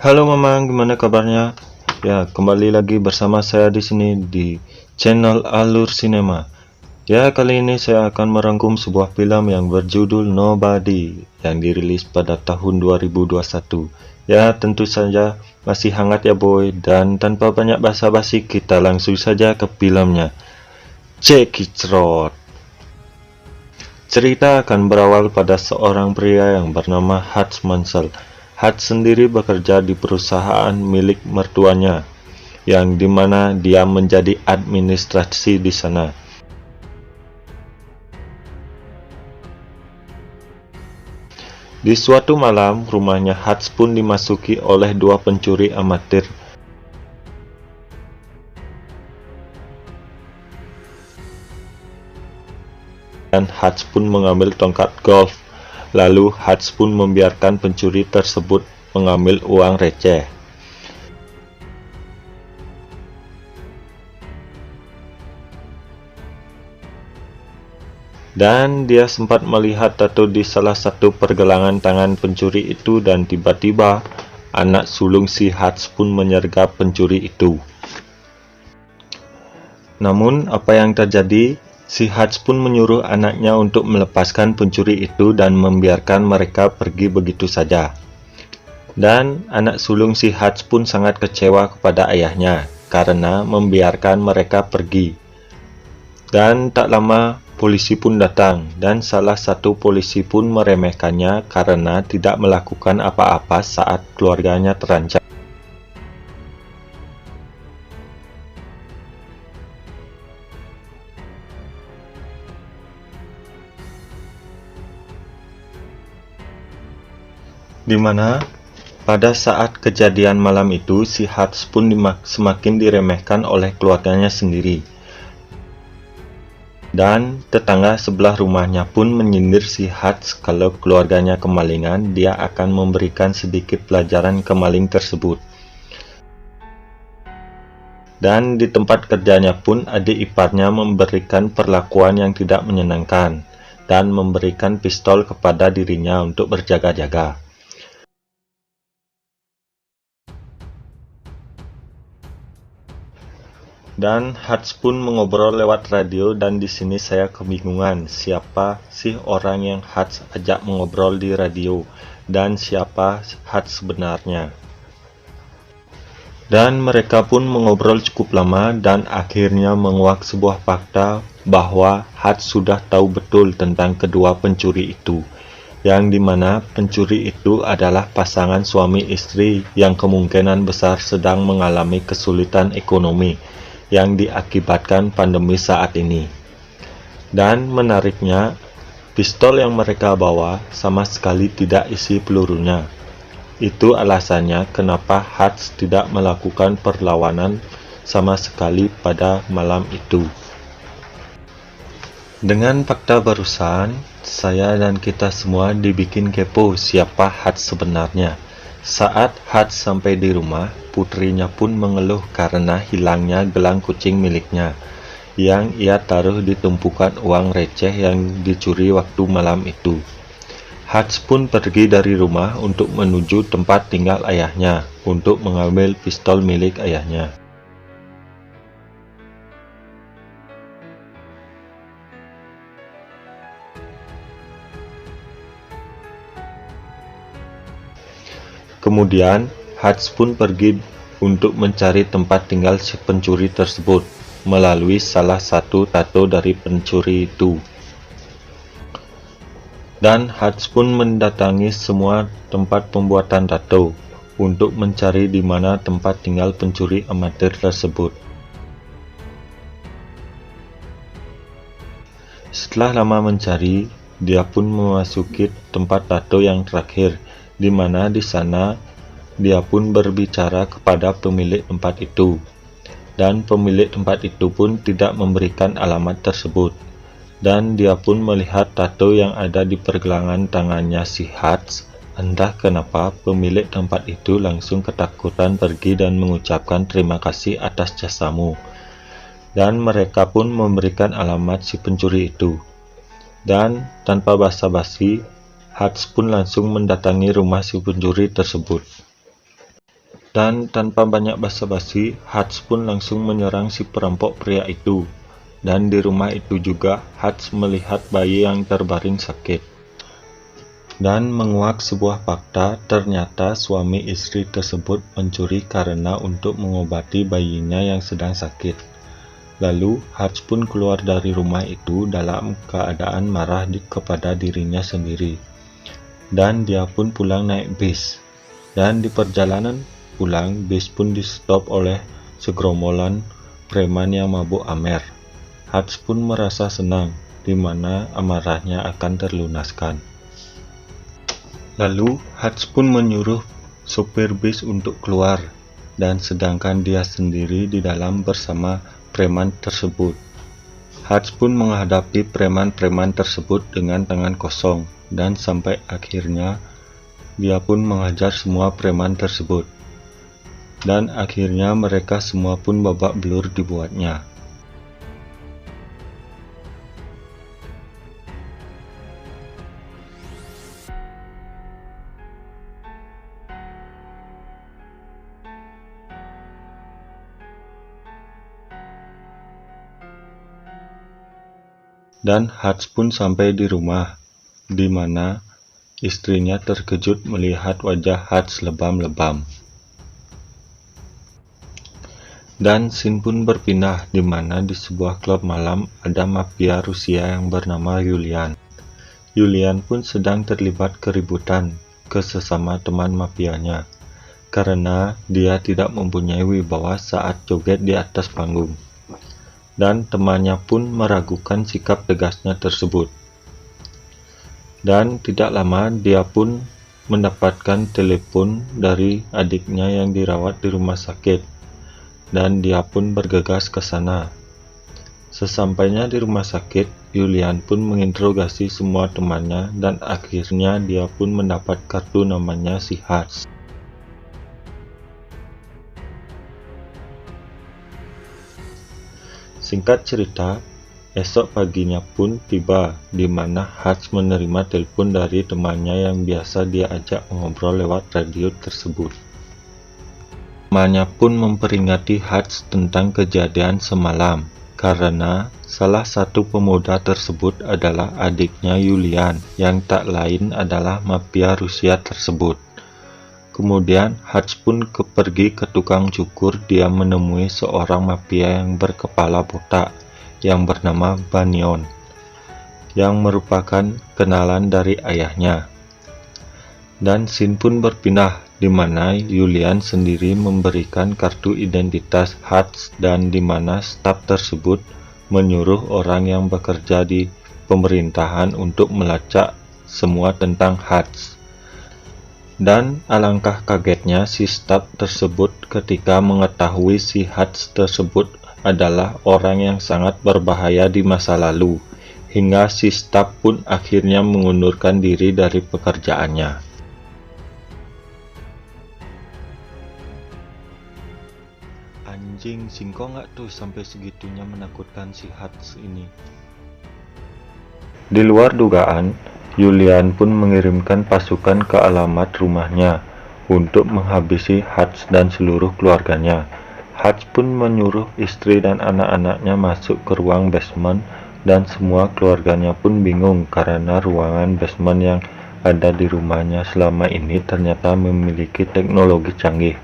Halo Mamang, gimana kabarnya? Ya, kembali lagi bersama saya di sini di channel Alur Cinema. Ya, kali ini saya akan merangkum sebuah film yang berjudul Nobody yang dirilis pada tahun 2021. Ya, tentu saja masih hangat ya boy, dan tanpa banyak basa-basi kita langsung saja ke filmnya. Check it out. Cerita akan berawal pada seorang pria yang bernama Hans Mansell. Hans sendiri bekerja di perusahaan milik mertuanya, yang dimana dia menjadi administrasi di sana. Di suatu malam, rumahnya Hans pun dimasuki oleh dua pencuri amatir. Dan Hans pun mengambil tongkat golf. Lalu Hans pun membiarkan pencuri tersebut mengambil uang receh. Dan dia sempat melihat tato di salah satu pergelangan tangan pencuri itu, dan tiba-tiba anak sulung si Hans pun menyergap pencuri itu. Namun apa yang terjadi? Si Hans pun menyuruh anaknya untuk melepaskan pencuri itu dan membiarkan mereka pergi begitu saja. Dan anak sulung si Hans pun sangat kecewa kepada ayahnya karena membiarkan mereka pergi. Dan tak lama polisi pun datang, dan salah satu polisi pun meremehkannya karena tidak melakukan apa-apa saat keluarganya terancam. Di mana pada saat kejadian malam itu si Hans pun semakin diremehkan oleh keluarganya sendiri. Dan tetangga sebelah rumahnya pun menyindir si Hans kalau keluarganya kemalingan, dia akan memberikan sedikit pelajaran ke maling tersebut. Dan di tempat kerjanya pun adik iparnya memberikan perlakuan yang tidak menyenangkan dan memberikan pistol kepada dirinya untuk berjaga-jaga. Dan Hans pun mengobrol lewat radio, dan di sini saya kebingungan siapa sih orang yang Hans ajak mengobrol di radio dan siapa Hans sebenarnya. Dan mereka pun mengobrol cukup lama dan akhirnya menguak sebuah fakta bahwa Hans sudah tahu betul tentang kedua pencuri itu, yang dimana pencuri itu adalah pasangan suami istri yang kemungkinan besar sedang mengalami kesulitan ekonomi yang diakibatkan pandemi saat ini. Dan menariknya, pistol yang mereka bawa sama sekali tidak isi pelurunya. Itu alasannya kenapa Hans tidak melakukan perlawanan sama sekali pada malam itu. Dengan fakta barusan, saya dan kita semua dibikin kepo siapa Hans sebenarnya. Saat Hans sampai di rumah, putrinya pun mengeluh karena hilangnya gelang kucing miliknya yang ia taruh di tumpukan uang receh yang dicuri waktu malam itu. Hans pun pergi dari rumah untuk menuju tempat tinggal ayahnya untuk mengambil pistol milik ayahnya. Kemudian Hans pun pergi untuk mencari tempat tinggal si pencuri tersebut melalui salah satu tato dari pencuri itu. Dan Hans pun mendatangi semua tempat pembuatan tato untuk mencari di mana tempat tinggal pencuri amatir tersebut. Setelah lama mencari, dia pun memasuki tempat tato yang terakhir, di mana di sana dia pun berbicara kepada pemilik tempat itu. Dan pemilik tempat itu pun tidak memberikan alamat tersebut. Dan dia pun melihat tato yang ada di pergelangan tangannya si Hans. Entah kenapa pemilik tempat itu langsung ketakutan pergi dan mengucapkan terima kasih atas jasamu. Dan mereka pun memberikan alamat si pencuri itu. Dan tanpa basa-basi, Hans pun langsung mendatangi rumah si pencuri tersebut. Dan tanpa banyak basa-basi, Hats pun langsung menyerang si perampok pria itu. Dan di rumah itu juga, Hats melihat bayi yang terbaring sakit. Dan menguak sebuah fakta, ternyata suami istri tersebut mencuri karena untuk mengobati bayinya yang sedang sakit. Lalu, Hats pun keluar dari rumah itu dalam keadaan marah kepada dirinya sendiri. Dan dia pun pulang naik bis. Dan di perjalanan pulang, bis pun di-stop oleh segerombolan preman yang mabuk amer. Hats pun merasa senang, di mana amarahnya akan terlunaskan. Lalu, Hats pun menyuruh sopir bis untuk keluar, dan sedangkan dia sendiri di dalam bersama preman tersebut. Hats pun menghadapi preman-preman tersebut dengan tangan kosong, dan sampai akhirnya dia pun menghajar semua preman tersebut. Dan akhirnya mereka semua pun babak belur dibuatnya. Dan Hats pun sampai di rumah, di mana istrinya terkejut melihat wajah Hats lebam-lebam. Dan scene pun berpindah, di mana di sebuah klub malam ada mafia Rusia yang bernama Yulian. Yulian pun sedang terlibat keributan ke sesama teman mafianya, karena dia tidak mempunyai wibawa saat joget di atas panggung. Dan temannya pun meragukan sikap tegasnya tersebut. Dan tidak lama dia pun mendapatkan telepon dari adiknya yang dirawat di rumah sakit, dan dia pun bergegas ke sana. Sesampainya di rumah sakit, Yulian pun menginterogasi semua temannya, dan akhirnya dia pun mendapat kartu namanya si Hats. Singkat cerita, esok paginya pun tiba, di mana Hats menerima telepon dari temannya yang biasa dia ajak mengobrol lewat radio tersebut. Temannya pun memperingati Hats tentang kejadian semalam, karena salah satu pemuda tersebut adalah adiknya Yulian, yang tak lain adalah mafia Rusia tersebut. Kemudian Hats pun pergi ke tukang cukur. Dia menemui seorang mafia yang berkepala botak yang bernama Banyon, yang merupakan kenalan dari ayahnya. Dan scene pun berpindah, di mana Yulian sendiri memberikan kartu identitas Hats, dan di mana staf tersebut menyuruh orang yang bekerja di pemerintahan untuk melacak semua tentang Hats. Dan alangkah kagetnya si staf tersebut ketika mengetahui si Hats tersebut adalah orang yang sangat berbahaya di masa lalu, hingga si staf pun akhirnya mengundurkan diri dari pekerjaannya. Anjing, singkong nggak tuh sampai segitunya menakutkan si Hats ini. Di luar dugaan, Yulian pun mengirimkan pasukan ke alamat rumahnya untuk menghabisi Hats dan seluruh keluarganya. Hats pun menyuruh istri dan anak-anaknya masuk ke ruang basement, dan semua keluarganya pun bingung karena ruangan basement yang ada di rumahnya selama ini ternyata memiliki teknologi canggih.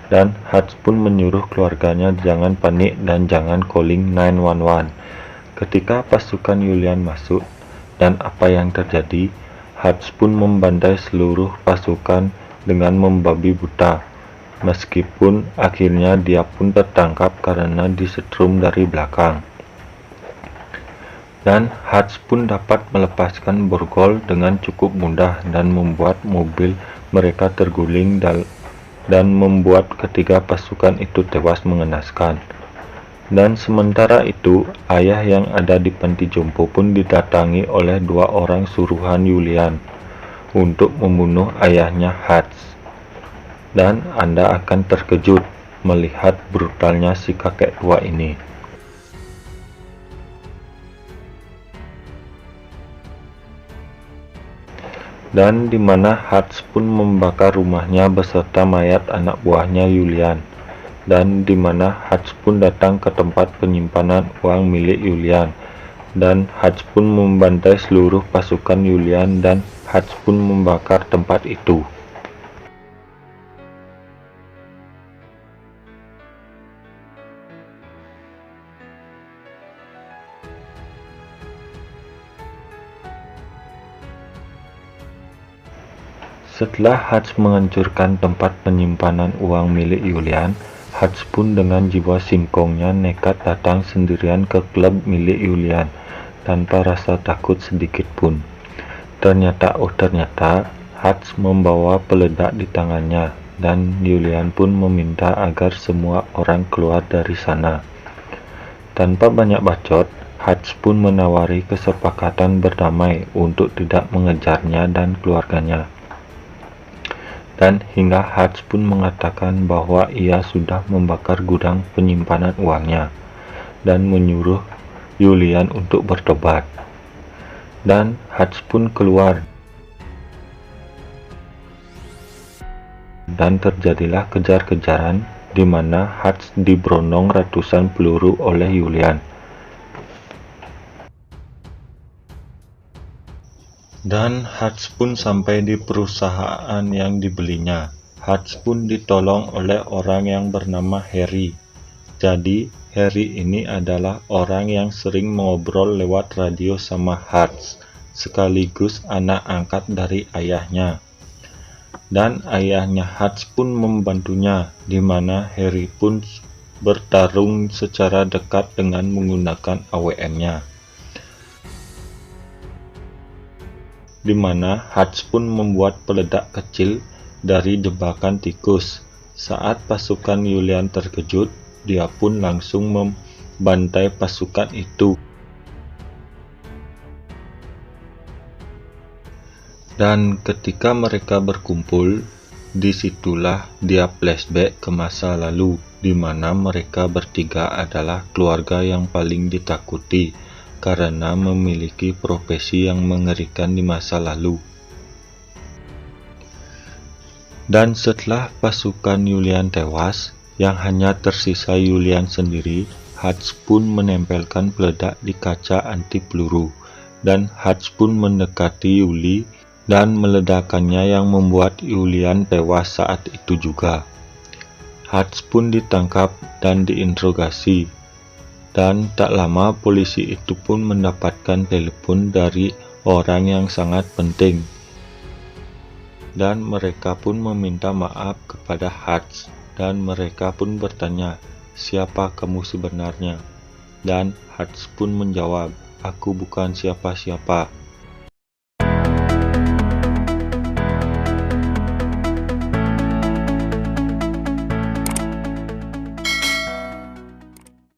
Dan Hats pun menyuruh keluarganya jangan panik dan jangan calling 911. Ketika pasukan Yulian masuk, dan apa yang terjadi, Hats pun membantai seluruh pasukan dengan membabi buta, meskipun akhirnya dia pun tertangkap karena disetrum dari belakang. Dan Hats pun dapat melepaskan borgol dengan cukup mudah dan membuat mobil mereka terguling dan membuat ketiga pasukan itu tewas mengenaskan. Dan sementara itu, ayah yang ada di panti jompo pun didatangi oleh 2 orang suruhan Yulian untuk membunuh ayahnya Hats. Dan Anda akan terkejut melihat brutalnya si kakek tua ini. dan di mana Hatch pun membakar rumahnya beserta mayat anak buahnya Julian, dan di mana Hatch pun datang ke tempat penyimpanan uang milik Julian, dan Hatch pun membantai seluruh pasukan Julian, dan Hatch pun membakar tempat itu. Setelah Hatch menghancurkan tempat penyimpanan uang milik Julian, Hatch pun dengan jiwa singkongnya nekat datang sendirian ke klub milik Julian tanpa rasa takut sedikit pun. Ternyata Hatch membawa peledak di tangannya, dan Julian pun meminta agar semua orang keluar dari sana. Tanpa banyak bacot, Hatch pun menawari kesepakatan berdamai untuk tidak mengejarnya dan keluarganya. Dan hingga Hatch pun mengatakan bahwa ia sudah membakar gudang penyimpanan uangnya dan menyuruh Julian untuk bertobat. Dan Hatch pun keluar, dan terjadilah kejar-kejaran di mana Hatch diberondong ratusan peluru oleh Julian. Dan Hatch pun sampai di perusahaan yang dibelinya. Hatch pun ditolong oleh orang yang bernama Harry. Jadi, Harry ini adalah orang yang sering mengobrol lewat radio sama Hatch, sekaligus anak angkat dari ayahnya. Dan ayahnya Hatch pun membantunya, di mana Harry pun bertarung secara dekat dengan menggunakan AWM-nya. Di mana Hatch pun membuat peledak kecil dari jebakan tikus. Saat pasukan Julian terkejut, dia pun langsung membantai pasukan itu. Dan ketika mereka berkumpul, disitulah dia flashback ke masa lalu, di mana mereka bertiga adalah keluarga yang paling ditakuti karena memiliki profesi yang mengerikan di masa lalu. Dan setelah pasukan Julian tewas, yang hanya tersisa Julian sendiri, Hatch pun menempelkan peledak di kaca anti peluru, dan Hatch pun mendekati Yuli dan meledakannya yang membuat Julian tewas saat itu juga. Hatch pun ditangkap dan diinterogasi. Dan tak lama polisi itu pun mendapatkan telepon dari orang yang sangat penting. Dan mereka pun meminta maaf kepada Hatch, dan mereka pun bertanya, "Siapa kamu sebenarnya?" Dan Hatch pun menjawab, "Aku bukan siapa-siapa.